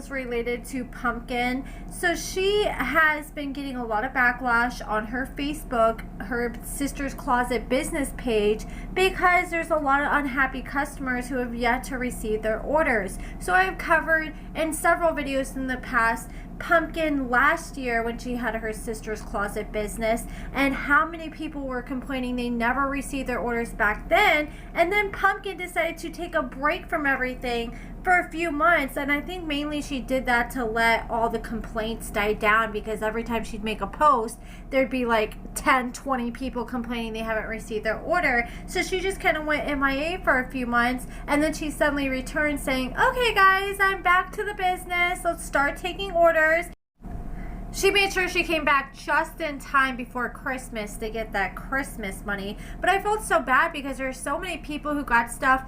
things related to Pumpkin. So she has been getting a lot of backlash on her Facebook, her Sister's Closet business page, because there's a lot of unhappy customers who have yet to receive their orders. So I've covered in several videos in the past Pumpkin last year when she had her Sister's Closet business, and how many people were complaining they never received their orders back then. And then Pumpkin decided to take a break from everything for a few months, and I think mainly she did that to let all the complaints die down, because every time she'd make a post there'd be like 10-20 people complaining they haven't received their order. So she just kind of went MIA for a few months, and then she suddenly returned saying, okay guys, I'm back to the business, let's start taking orders. She made sure she came back just in time before Christmas to get that Christmas money. But I felt so bad because there's so many people who got stuff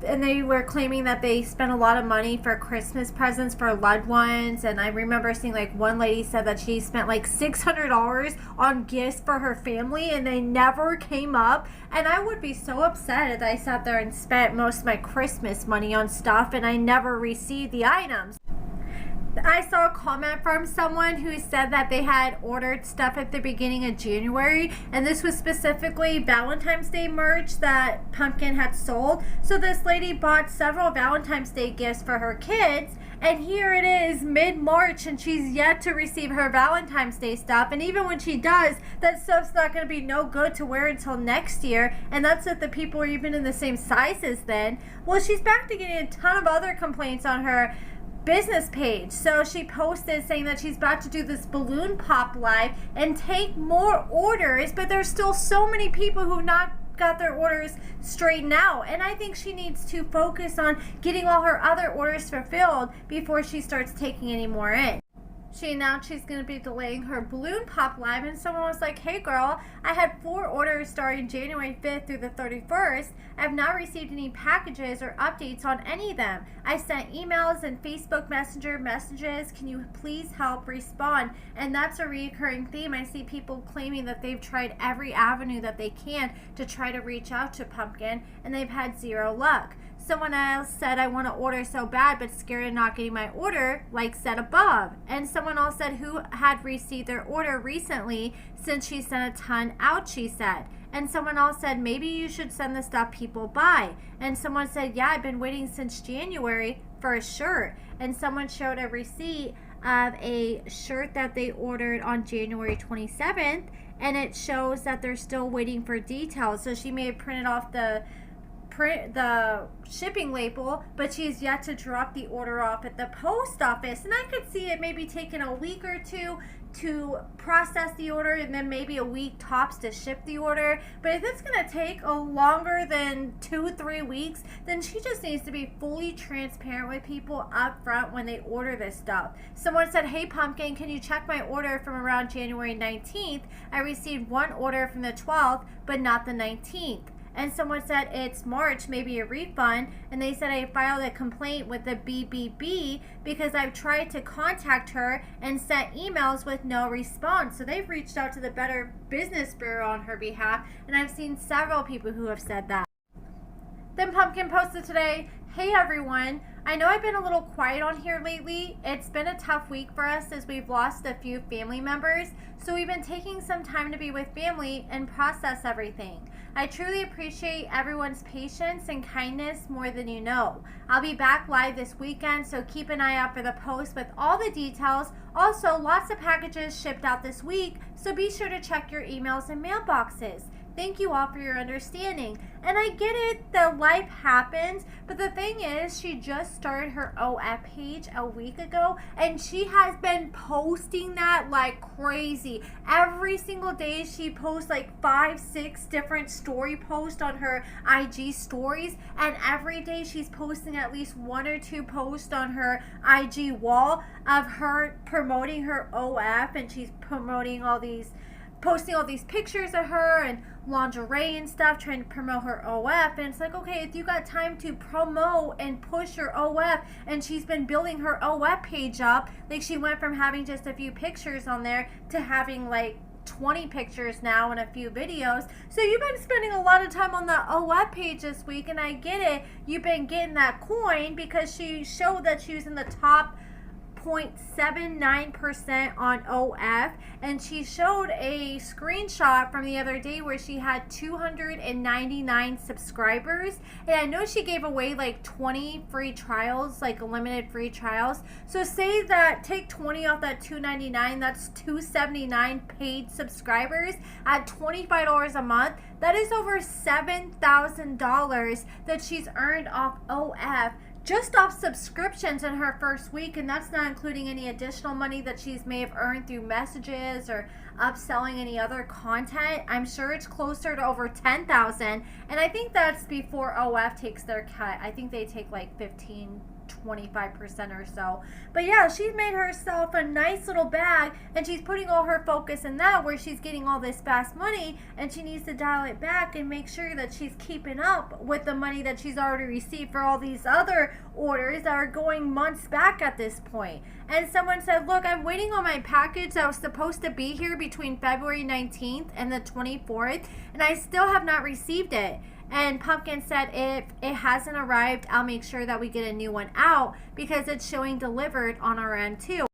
and they were claiming that they spent a lot of money for Christmas presents for loved ones. And I remember seeing like one lady said that she spent like $600 on gifts for her family and they never came up. And I would be so upset if I sat there and spent most of my Christmas money on stuff and I never received the items. I saw a comment from someone who said that they had ordered stuff at the beginning of January, and this was specifically Valentine's Day merch that Pumpkin had sold. So this lady bought several Valentine's Day gifts for her kids, and here it is mid-March and she's yet to receive her Valentine's Day stuff. And even when she does, that stuff's not going to be no good to wear until next year, and that's if the people are even in the same sizes then. Well, she's back to getting a ton of other complaints on her business page. So she posted saying that she's about to do this balloon pop live and take more orders, but there's still so many people who've not got their orders straightened out, and I think she needs to focus on getting all her other orders fulfilled before she starts taking any more in. She announced she's going to be delaying her balloon pop live, and someone was like, hey girl, I had 4 orders starting January 5th through the 31st. I have not received any packages or updates on any of them. I sent emails and Facebook Messenger messages. Can you please help respond? And that's a recurring theme. I see people claiming that they've tried every avenue that they can to try to reach out to Pumpkin, and they've had 0 luck. Someone else said, I want to order so bad but scared of not getting my order, like said above. And someone else said who had received their order recently since she sent a ton out, she said. And someone else said, maybe you should send the stuff people buy. And someone said, yeah, I've been waiting since January for a shirt. And someone showed a receipt of a shirt that they ordered on January 27th, and it shows that they're still waiting for details. So she may have printed off the shipping label, but she's yet to drop the order off at the post office. And I could see it maybe taking a week or two to process the order, and then maybe a week tops to ship the order. But if it's going to take a longer than 2-3 weeks, then she just needs to be fully transparent with people up front when they order this stuff. Someone said, hey Pumpkin, can you check my order from around January 19th? I received 1 order from the 12th, but not the 19th. And someone said it's March, maybe a refund. And they said I filed a complaint with the BBB because I've tried to contact her and sent emails with no response. So they've reached out to the Better Business Bureau on her behalf. And I've seen several people who have said that. Then Pumpkin posted today, hey everyone, I know I've been a little quiet on here lately. It's been a tough week for us as we've lost a few family members. So we've been taking some time to be with family and process everything. I truly appreciate everyone's patience and kindness more than you know. I'll be back live this weekend, so keep an eye out for the post with all the details. Also, lots of packages shipped out this week, so be sure to check your emails and mailboxes. Thank you all for your understanding. And I get it that life happens, but the thing is, she just started her OF page a week ago, and she has been posting that like crazy. Every single day she posts like 5-6 different story posts on her IG stories, and every day she's posting at least 1 or 2 posts on her IG wall of her promoting her OF, and she's promoting all these, posting all these pictures of her and lingerie and stuff, trying to promote her OF. And it's like, okay, if you got time to promote and push your OF, and she's been building her OF page up, like she went from having just a few pictures on there to having like 20 pictures now and a few videos. So you've been spending a lot of time on the OF page this week, and I get it, you've been getting that coin because she showed that she was in the top 0.79% on OF, and she showed a screenshot from the other day where she had 299 subscribers, and I know she gave away like 20 free trials, like limited free trials. So say that, take 20 off that 299, that's 279 paid subscribers at $25 a month. That is over $7,000 that she's earned off OF, just off subscriptions in her first week, and that's not including any additional money that she's may have earned through messages or upselling any other content. I'm sure it's closer to over $10,000, and I think that's before OF takes their cut. I think they take like 25% or so. But yeah, she's made herself a nice little bag, and she's putting all her focus in that, where she's getting all this fast money, and she needs to dial it back and make sure that she's keeping up with the money that she's already received for all these other orders that are going months back at this point. And someone said, look, I'm waiting on my package that was supposed to be here between February 19th and the 24th, and I still have not received it. And Pumpkin said, if it hasn't arrived, I'll make sure that we get a new one out, because it's showing delivered on our end too.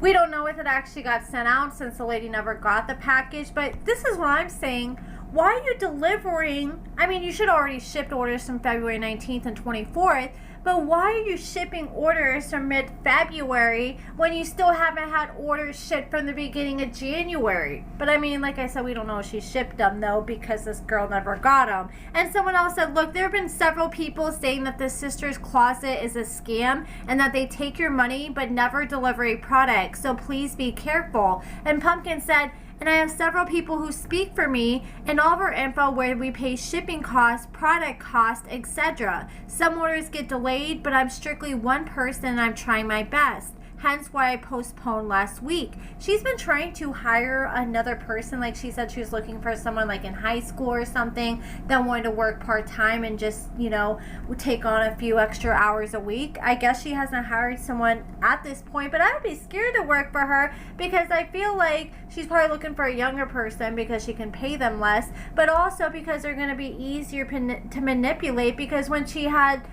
We don't know if it actually got sent out, since the lady never got the package, but this is what I'm saying. Why are you delivering? I mean, you should already shipped orders from February 19th and 24th, but why are you shipping orders from mid-February when you still haven't had orders shipped from the beginning of January? But I mean, like I said, we don't know if she shipped them though, because this girl never got them. And someone else said, look, there have been several people saying that the Sister's Closet is a scam and that they take your money but never deliver a product, so please be careful. And Pumpkin said, and I have several people who speak for me and all of our info where we pay shipping costs, product costs, etc. Some orders get delayed, but I'm strictly one person and I'm trying my best. Hence why I postponed last week. She's been trying to hire another person. Like she said, she was looking for someone like in high school or something that wanted to work part-time and just, you know, take on a few extra hours a week. I guess she hasn't hired someone at this point, but I would be scared to work for her, because I feel like she's probably looking for a younger person because she can pay them less, but also because they're going to be easier to manipulate. Because when she had,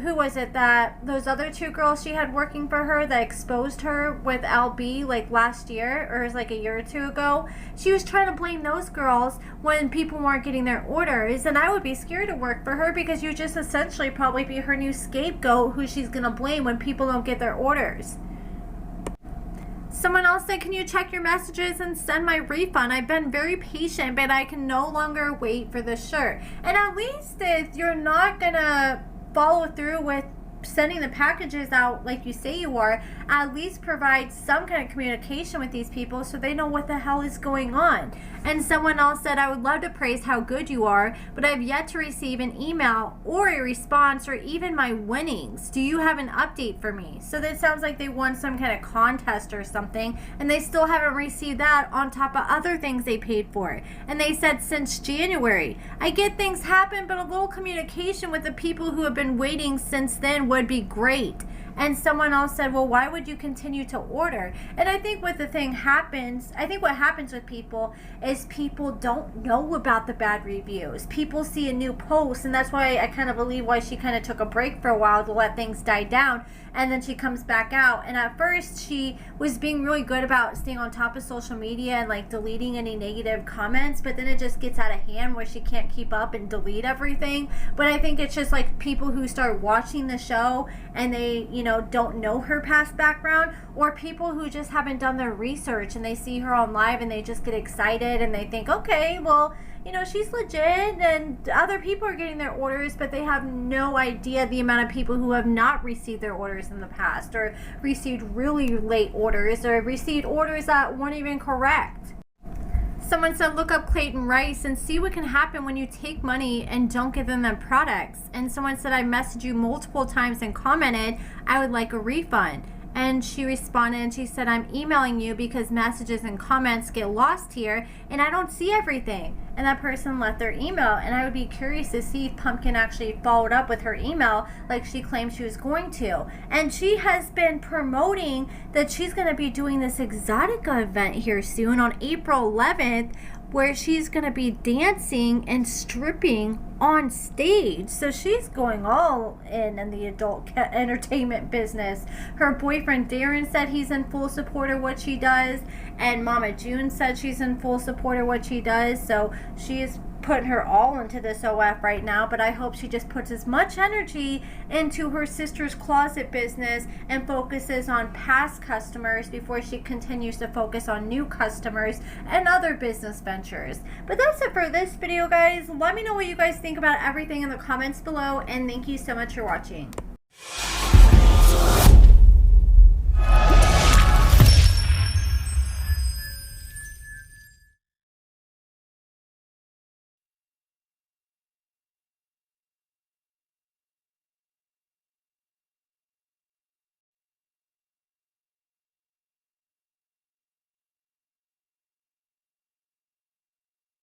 who was it, that those other two girls she had working for her that exposed her with LB like last year, or it was like a year or two ago, she was trying to blame those girls when people weren't getting their orders. And I would be scared to work for her, because you just essentially probably be her new scapegoat who she's gonna blame when people don't get their orders. Someone else said, can you check your messages and send my refund? I've been very patient, but I can no longer wait for the shirt. And at least if you're not gonna follow through with sending the packages out like you say you are, at least provide some kind of communication with these people so they know what the hell is going on. And someone else said, I would love to praise how good you are, but I've yet to receive an email or a response or even my winnings. Do you have an update for me? So that sounds like they won some kind of contest or something, and they still haven't received that on top of other things they paid for. And they said, since January. I get things happen, but a little communication with the people who have been waiting since then would be great. And someone else said, well, why would you continue to order? And I think what happens with people is people don't know about the bad reviews. People see a new post, and that's why I kind of believe why she kind of took a break for a while to let things die down, and then she comes back out. And at first she was being really good about staying on top of social media and like deleting any negative comments, but then it just gets out of hand where she can't keep up and delete everything. But I think it's just like people who start watching the show and they, you know, don't know her past background, or people who just haven't done their research and they see her on live and they just get excited and they think, okay, well, you know, she's legit and other people are getting their orders, but they have no idea the amount of people who have not received their orders in the past, or received really late orders, or received orders that weren't even correct. Someone said, look up Clayton Rice and see what can happen when you take money and don't give them their products. And someone said, I messaged you multiple times and commented, I would like a refund. And she responded and she said, I'm emailing you because messages and comments get lost here and I don't see everything. And that person left their email, and I would be curious to see if Pumpkin actually followed up with her email like she claimed she was going to. And she has been promoting that she's going to be doing this Exotica event here soon on April 11th, where she's going to be dancing and stripping on stage. So she's going all in the adult entertainment business. Her boyfriend Darren said he's in full support of what she does, and Mama June said she's in full support of what she does. So she is putting her all into this OF right now, but I hope she just puts as much energy into her sister's closet business and focuses on past customers before she continues to focus on new customers and other business ventures. But that's it for this video, guys. Let me know what you guys think about everything in the comments below, and thank you so much for watching.